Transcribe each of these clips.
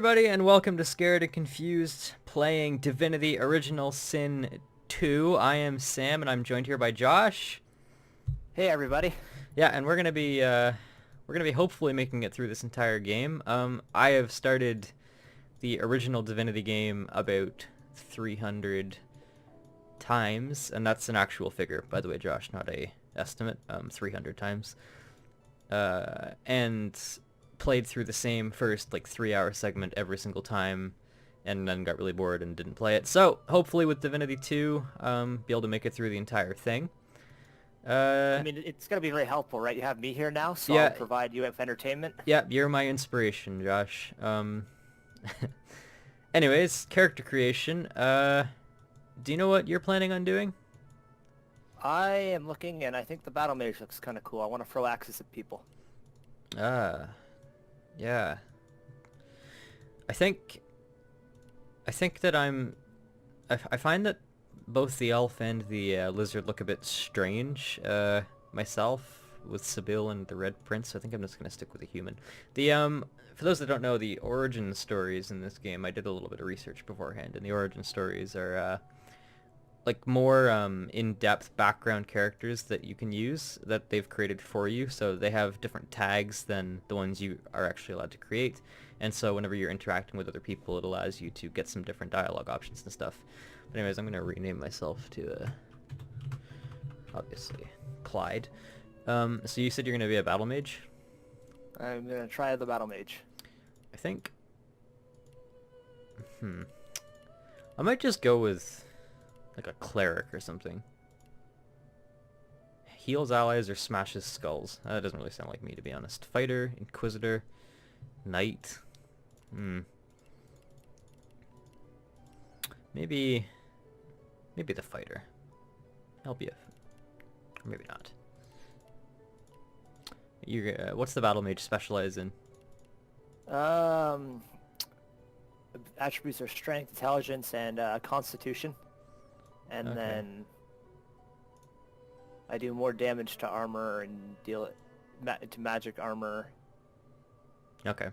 everybody, and welcome to Scared and Confused, playing Divinity Original Sin 2. I am Sam, and I'm joined here by Josh. Hey everybody. Yeah, and we're gonna be hopefully making it through this entire game. I have started the original Divinity game about 300 times, and that's an actual figure, by the way, Josh, not a estimate. 300 times. And played through the same first 3-hour segment every single time, and then got really bored and didn't play it. So hopefully with Divinity 2, be able to make it through the entire thing. I mean, it's going to be very helpful, right? You have me here now, so Yeah, I'll provide you with entertainment. yeah, you're my inspiration, Josh. Anyways, character creation. Do you know what you're planning on doing? I am looking, and I think the battle mage looks kind of cool. I want to throw axes at people. Yeah. I think that I find that both the elf and the lizard look a bit strange, myself, with Sibyl and the Red Prince. I think I'm just gonna stick with the human. For those that don't know, the origin stories in this game, I did a little bit of research beforehand, and the origin stories are more in-depth background characters that you can use that they've created for you. So they have different tags than the ones you are actually allowed to create, and so whenever you're interacting with other people, it allows you to get some different dialogue options and stuff. But anyways, I'm gonna rename myself to obviously Clyde. So you said you're gonna be a battle mage? I'm going to try the battle mage. I think I might just go with like a cleric or something. Heals allies or smashes skulls. That doesn't really sound like me, to be honest. Fighter, inquisitor, knight. Maybe the fighter. I'll be or maybe not. You're what's the battle mage specialize in? Attributes are strength, intelligence, and constitution. And Okay. then I do more damage to armor and deal it to magic armor. Okay.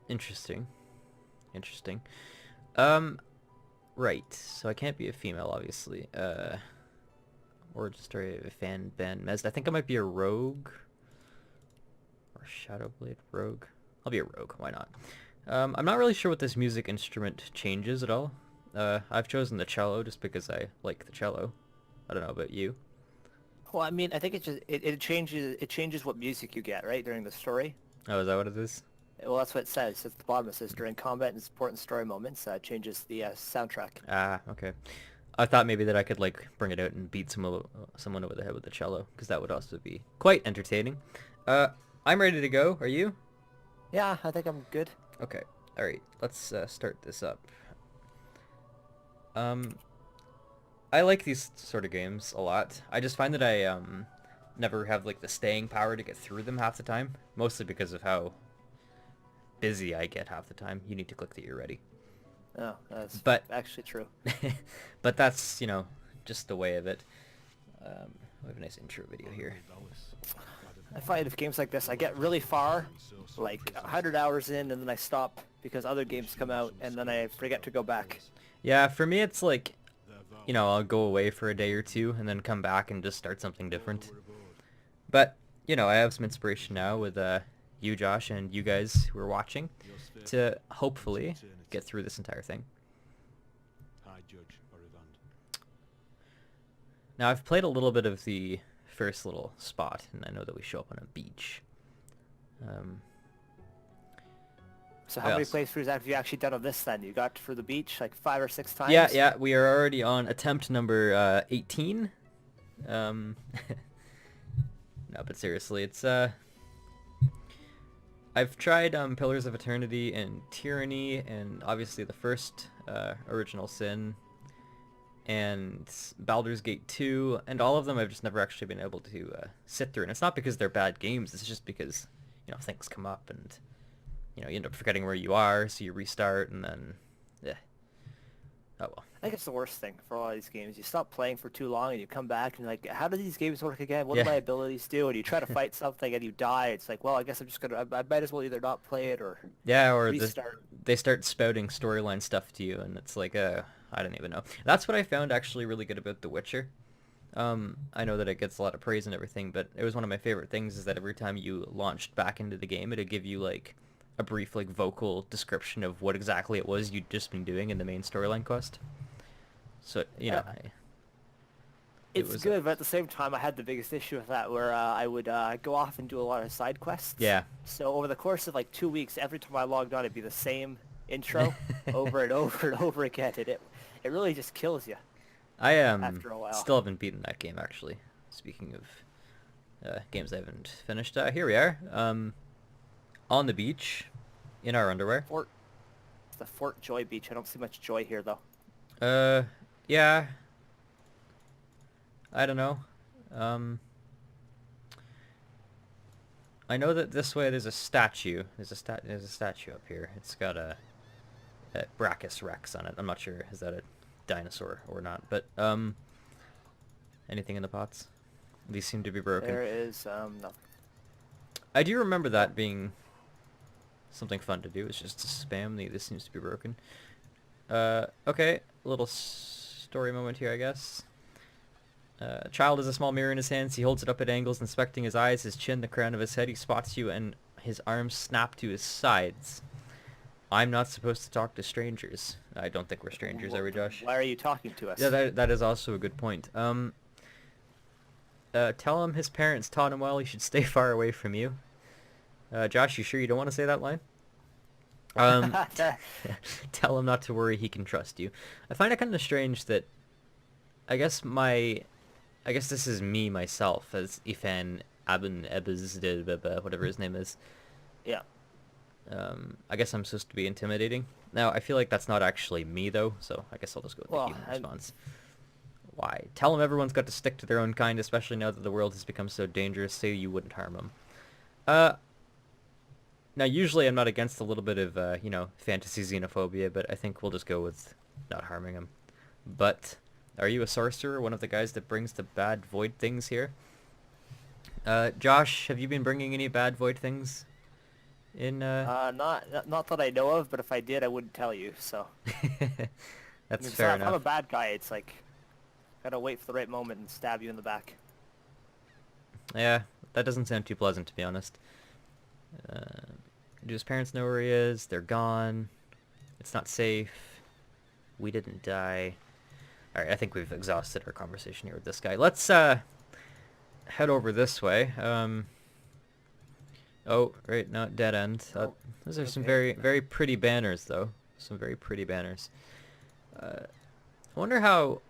Interesting. Right. So I can't be a female, obviously. Origin story of Fan Ben Mez. I think I might be a rogue. Or Shadowblade rogue. I'll be a rogue, why not? I'm not really sure what this music instrument changes at all. I've chosen the cello just because I like the cello. I don't know about you. Well, I mean, I think it changes what music you get, right, during the story. Oh, is that what it is? Well, that's what it says. At the bottom it says during combat and important story moments, changes the soundtrack. Ah, okay. I thought maybe that I could bring it out and beat someone over the head with the cello, because that would also be quite entertaining. I'm ready to go. Are you? Yeah, I think I'm good. Okay. All right. Let's start this up. I like these sort of games a lot. I just find that I never have the staying power to get through them half the time, mostly because of how busy I get half the time. You need to click that you're ready. Oh, that's actually true. But that's, just the way of it. We have a nice intro video here. I find with games like this, I get really far, like 100 hours in, and then I stop because other games come out, and then I forget to go back. Yeah, for me it's I'll go away for a day or two and then come back and just start something different. But, I have some inspiration now with you, Josh, and you guys who are watching to hopefully get through this entire thing. Now, I've played a little bit of the first little spot, and I know that we show up on a beach. So how many playthroughs have you actually done of this then? You got for the beach like 5 or 6 times? Yeah, we are already on attempt number 18. No, but seriously, it's I've tried Pillars of Eternity and Tyranny, and obviously the first Original Sin, and Baldur's Gate 2, and all of them I've just never actually been able to sit through. And it's not because they're bad games, it's just because, things come up and, you end up forgetting where you are, so you restart, and then, Oh well. I think it's the worst thing for all these games. You stop playing for too long and you come back and you're like, how do these games work again? What Yeah. do my abilities do? And you try to fight something and you die. It's like, well, I guess I'm just gonna. I might as well either not play it or Yeah, or restart. they start spouting storyline stuff to you, and it's like, I don't even know. That's what I found actually really good about The Witcher. I know that it gets a lot of praise and everything, but it was one of my favorite things is that every time you launched back into the game, it'd give you like a brief like vocal description of what exactly it was you'd just been doing in the main storyline quest. So, you know, Yeah, it it's was, good, but at the same time, I had the biggest issue with that where I would go off and do a lot of side quests. yeah. So over the course of like 2 weeks, every time I logged on, it'd be the same intro over and over and over again, and it really just kills you I after a while. still haven't beaten that game actually. Speaking of games I haven't finished, here we are. On the beach, in our underwear. It's the Fort Joy Beach. I don't see much joy here though. Yeah. I don't know. I know that this way there's a statue. There's a statue up here. It's got a Brachus Rex on it. I'm not sure is that a dinosaur or not, but anything in the pots? These seem to be broken. There is nothing. I do remember that being something fun to do. It's just to spam the this seems to be broken. Okay, a little story moment here, I guess. A child has a small mirror in his hands. He holds it up at angles, inspecting his eyes, his chin, the crown of his head. He spots you, and his arms snap to his sides. I'm not supposed to talk to strangers. I don't think we're strangers, are we, Josh? Why are you talking to us? Yeah, that is also a good point. Tell him his parents taught him well. He should stay far away from you. Josh, you sure you don't want to say that line? Tell him not to worry. He can trust you. I find it kind of strange that I guess this is me myself as Ifan Abin Ebez, whatever his name is. Yeah. I guess I'm supposed to be intimidating. Now, I feel like that's not actually me, though, so I guess I'll just go with the human response. Why? Tell them everyone's got to stick to their own kind, especially now that the world has become so dangerous. Say you wouldn't harm them. Now, usually I'm not against a little bit of, fantasy xenophobia, but I think we'll just go with not harming them. But are you a sorcerer, one of the guys that brings the bad void things here? Josh, have you been bringing any bad void things? Not that I know of, but if I did, I wouldn't tell you. So That's fair if enough. I'm a bad guy, it's like gotta wait for the right moment and stab you in the back. Yeah, that doesn't sound too pleasant, to be honest. Do his parents know where he is? They're gone. It's not safe. We didn't die. All right, I think we've exhausted our conversation here with this guy. Let's head over this way. Oh, right, no, dead end. Those are some very, very pretty banners, though. Some very pretty banners. I wonder how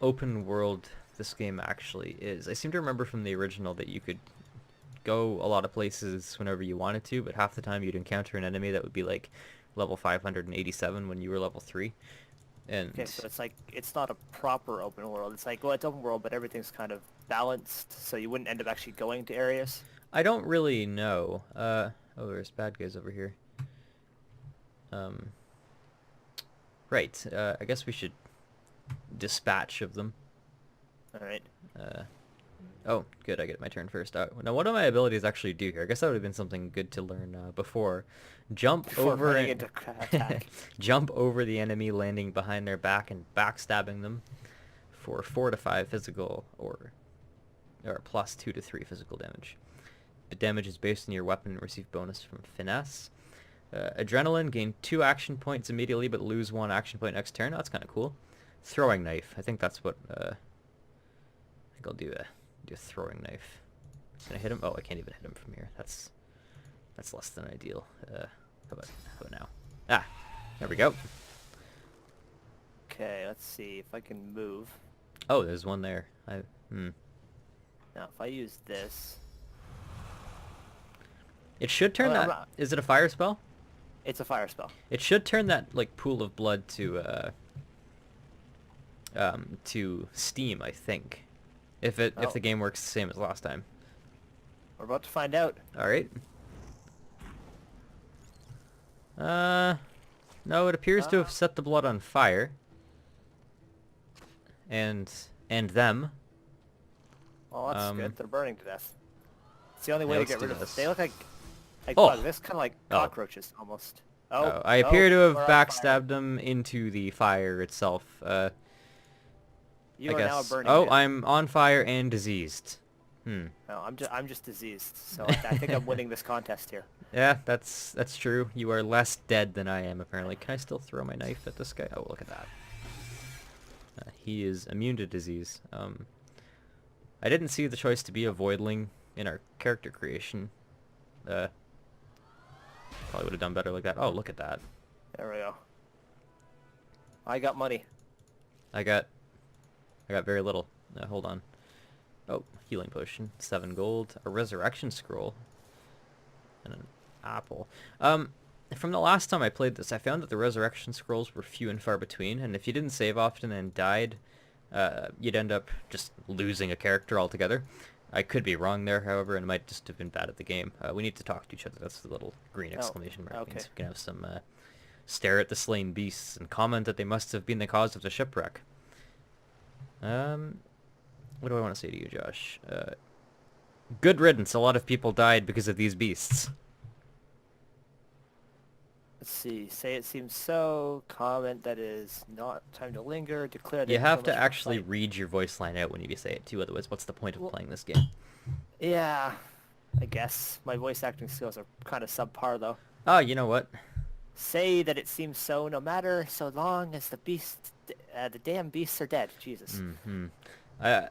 open world this game actually is. I seem to remember from the original that you could go a lot of places whenever you wanted to, but half the time you'd encounter an enemy that would be like level 587 when you were level 3. And Okay, so it's like it's not a proper open world. It's like, well, it's open world, but everything's kind of balanced, so you wouldn't end up actually going to areas. I don't really know. Oh, there's bad guys over here. Right. I guess we should dispatch of them. All right. Oh, good. I get my turn first. Now, what do my abilities actually do here? I guess that would have been something good to learn before. Before running into attack. Jump over the enemy, landing behind their back and backstabbing them for 4 to 5 physical or plus 2 to 3 physical damage. The damage is based on your weapon and receive bonus from finesse. Adrenaline, gain 2 action points immediately but lose 1 action point next turn. Oh, that's kind of cool. Throwing knife. I think that's what... I think I'll do a throwing knife. Can I hit him? Oh, I can't even hit him from here. That's less than ideal. How about now? Ah, there we go. Okay, let's see if I can move. Oh, there's one there. Now, if I use this... It should turn that... Is it a fire spell? It's a fire spell. It should turn that, like, pool of blood to steam, I think. If the game works the same as last time. We're about to find out. All right. No, it appears to have set the blood on fire. and them. Well, that's good. They're burning to death. It's the only Yeah, way to let's get do rid of them. this. They look like Oh. bug. This kind of like Oh. cockroaches almost. Oh, Oh, I appear to have we're on fire. backstabbed them into the fire itself. You I are guess. now a burning Oh, man. I'm on fire and diseased. Hmm. No, I'm just diseased. So I think I'm winning this contest here. Yeah, that's true. You are less dead than I am, apparently. Can I still throw my knife at this guy? Oh, look at that. He is immune to disease. I didn't see the choice to be a voidling in our character creation. Probably would have done better like that. Oh, look at that. There we go. I got money. I got very little. Hold on. Oh, healing potion, 7 gold, a resurrection scroll, and an apple. From the last time I played this, I found that the resurrection scrolls were few and far between, and if you didn't save often and died, you'd end up just losing a character altogether. I could be wrong there, however, and it might just have been bad at the game. We need to talk to each other. That's the little green exclamation mark. Okay. Means we can have some stare at the slain beasts and comment that they must have been the cause of the shipwreck. What do I want to say to you, Josh? Good riddance. A lot of people died because of these beasts. Let's see. Say it seems so. Comment that is not time to linger. Declare that You have so to much actually fight. read your voice line out when you say it too, otherwise what's the point of playing this game? Yeah, I guess my voice acting skills are kind of subpar though. Oh, you know what? Say that it seems so, no matter so long as the damn beasts are dead. Jesus. Mm-hmm. I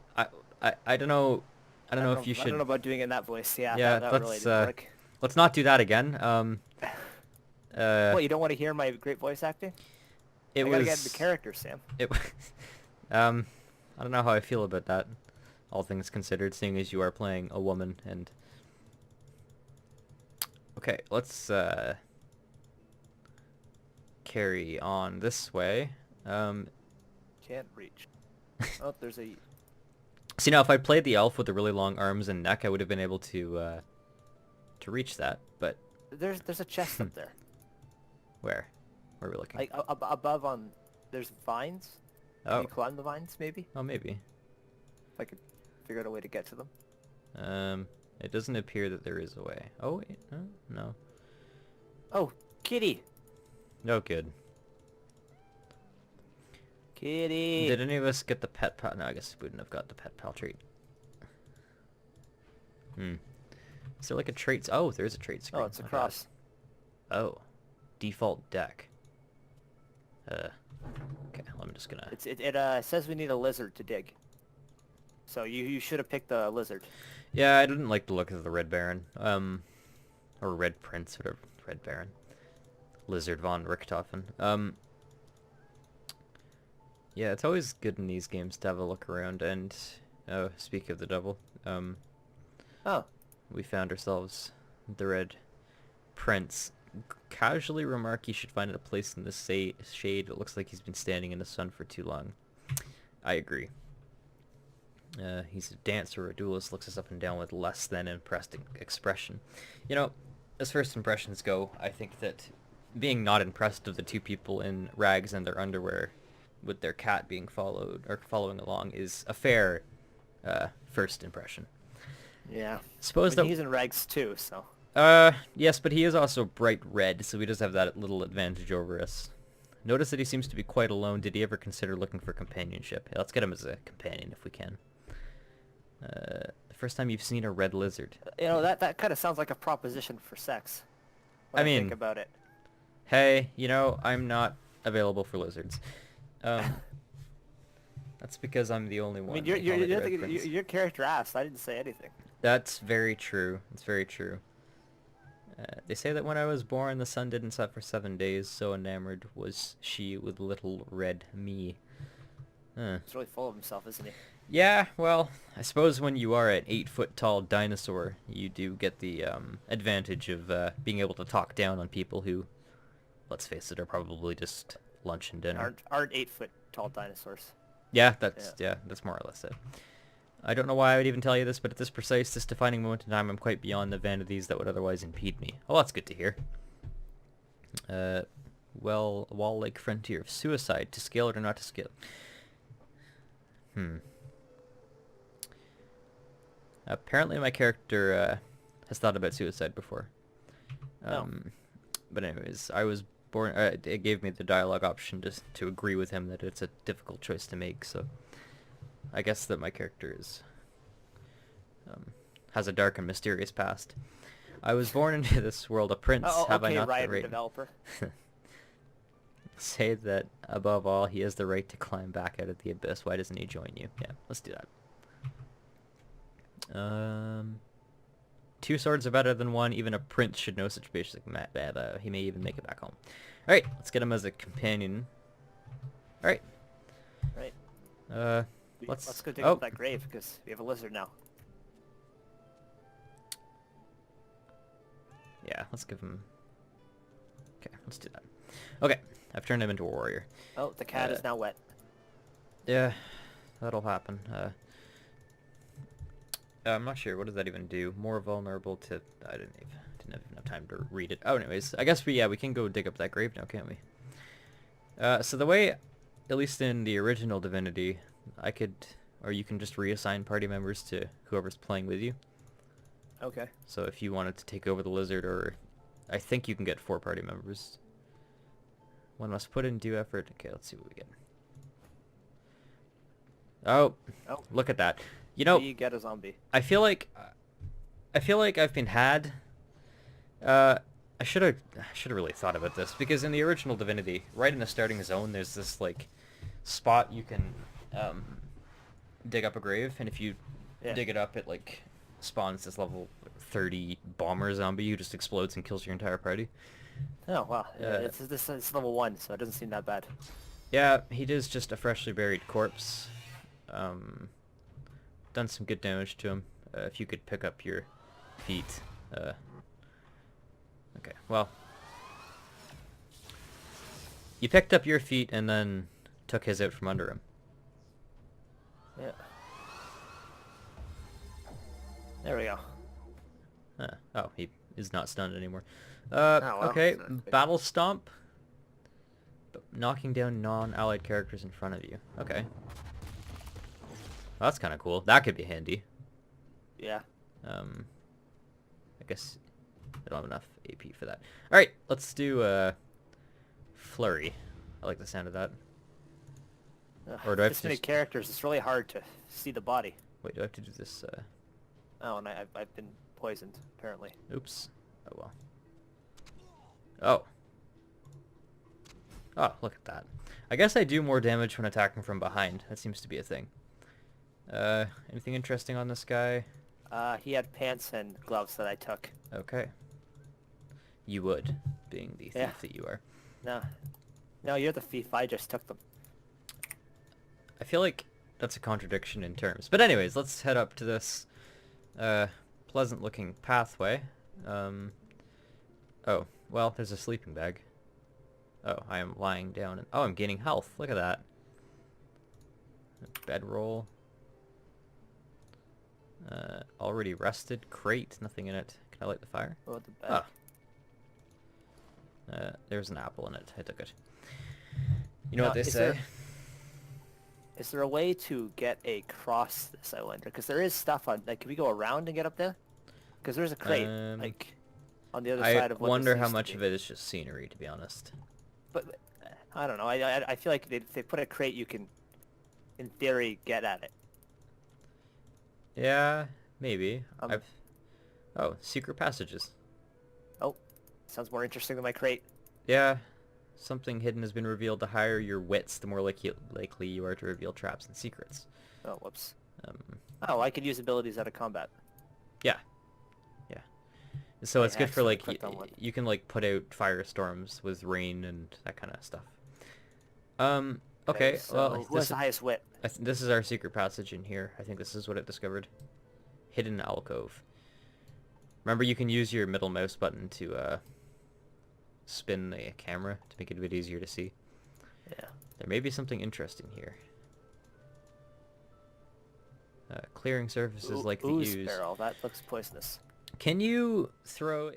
don't know. I don't know if you I should. don't know about doing it in that voice. Yeah, Yeah, that really let's didn't work. let's not do that again. What, you don't want to hear my great voice acting? It I was. gotta get into character, Sam. It. I don't know how I feel about that. All things considered, seeing as you are playing a woman and. Okay, let's carry on this way. Can't reach. Oh, there's a... See, now if I played the elf with the really long arms and neck, I would have been able to reach that. But There's a chest up there. where are we looking? Like above on... There's vines. Can Oh, you climb the vines, maybe? oh, maybe. If I could figure out a way to get to them. It doesn't appear that there is a way. Oh wait, no. Oh, kitty! No good. Kitty! Did any of us get the pet pal? No, I guess we wouldn't have got the pet pal trait. Is there like a trait? Oh, there is a trait screen. Oh, it's a cross. Oh, default deck. Okay, I'm just gonna. It says we need a lizard to dig. So you should have picked the lizard. Yeah, I didn't like the look of the Red Baron. Or Red Prince, whatever. Red Baron. Lizard von Richthofen. Yeah, it's always good in these games to have a look around, and, speak of the devil, Oh. we found ourselves the Red Prince. Casually remark you should find a place in the shade. It looks like he's been standing in the sun for too long. I agree. He's a dancer or a duelist, looks us up and down with less than impressed expression. You know, as first impressions go, I think that being not impressed of the two people in rags and their underwear with their cat being following along is a fair first impression. Yeah. Suppose He's in rags too, so... Yes, but he is also bright red, so he does have that little advantage over us. Notice that he seems to be quite alone. Did he ever consider looking for companionship? Yeah, let's get him as a companion if we can. The first time you've seen a red lizard. You know, that kind of sounds like a proposition for sex. I When mean, think about it. Hey, you know, I'm not available for lizards. That's because I'm the only I one. mean, They call me the Red Prince. your character asked. I didn't say anything. That's very true. It's very true. They say that when I was born, the sun didn't set for 7 days, so enamored was she with little red me. He's really full of himself, isn't he? Yeah, well, I suppose when you are an 8-foot-tall dinosaur, you do get the advantage of being able to talk down on people who, let's face it, are probably just lunch and dinner. Aren't 8-foot tall dinosaurs. Yeah, that's more or less it. I don't know why I would even tell you this, but at this defining moment in time, I'm quite beyond the vanities that would otherwise impede me. Oh, that's good to hear. Well, Wall Lake Frontier of Suicide, to scale it or not to scale. Hmm. Apparently my character has thought about suicide before. No. But anyways, I was born... it gave me the dialogue option to agree with him that it's a difficult choice to make, so... I guess that my character is... has a dark and mysterious past. I was born into this world a prince, have I not the right... developer. Say that, above all, he has the right to climb back out of the abyss. Why doesn't he join you? Yeah, let's do that. 2 swords are better than 1. Even a prince should know such basic he may even make it back home. Alright, let's get him as a companion. Alright. Right. Let's go dig up that grave, because we have a lizard now. Yeah, let's give him... Okay, let's do that. Okay, I've turned him into a warrior. Oh, the cat is now wet. Yeah, that'll happen. I'm not sure. What does that even do? More vulnerable to... I didn't have enough time to read it. Oh, anyways, I guess we can go dig up that grave now, can't we? So the way, at least in the original Divinity, you can just reassign party members to whoever's playing with you. Okay. So if you wanted to take over the lizard, or I think you can get 4 party members. One must put in due effort. Okay, let's see what we get. Oh, look at that. You know, you get a zombie. I feel like I've been had. I should have really thought about this, because in the original Divinity, right in the starting zone, there's this like spot you can dig up a grave, and if you dig it up, it like spawns this level 30 bomber zombie who just explodes and kills your entire party. Oh wow, it's level 1, so it doesn't seem that bad. Yeah, he is just a freshly buried corpse. Done some good damage to him. If you could pick up your feet. Okay, well. You picked up your feet and then took his out from under him. Yeah. There we go. Oh, he is not stunned anymore. Well, okay, Battle Stomp. Knocking down non-allied characters in front of you. Okay. Well, that's kind of cool. That could be handy. Yeah. I guess I don't have enough AP for that. Alright, let's do Flurry. I like the sound of that. Or do I have this many characters, it's really hard to see the body. Wait, do I have to do this? Oh, and I've been poisoned, apparently. Oops. Oh well. Oh. Oh, look at that. I guess I do more damage when attacking from behind. That seems to be a thing. Anything interesting on this guy? He had pants and gloves that I took. Okay. You would, being the thief that you are. No, you're the thief. I just took them. I feel like that's a contradiction in terms. But anyways, let's head up to this pleasant-looking pathway. Oh, well, there's a sleeping bag. Oh, I am lying down. And, oh, I'm gaining health. Look at that. Bedroll. Already rested. Crate. Nothing in it. Can I light the fire? Oh, the bag. There's an apple in it. I took it. You know what they say? Is there a way to get across this, I wonder? Because there is stuff on... Like, can we go around and get up there? Because there's a crate, like, on the other side of what I wonder how much of it is just scenery, to be honest. But, I don't know. I feel like if they put a crate, you can, in theory, get at it. Yeah, maybe. Oh, secret passages. Oh, sounds more interesting than my crate. Yeah. Something hidden has been revealed. The higher your wits, the more likely you are to reveal traps and secrets. Oh, whoops. Oh, I could use abilities out of combat. Yeah. Yeah. So it's good for, like, you can, like, put out firestorms with rain and that kind of stuff. Okay, so well... Who has the highest wit? This is our secret passage in here. I think this is what it discovered. Hidden alcove. Remember, you can use your middle mouse button to, spin the camera to make it a bit easier to see. Yeah. There may be something interesting here. Clearing surfaces like the ooze. Barrel. That looks poisonous. Can you throw...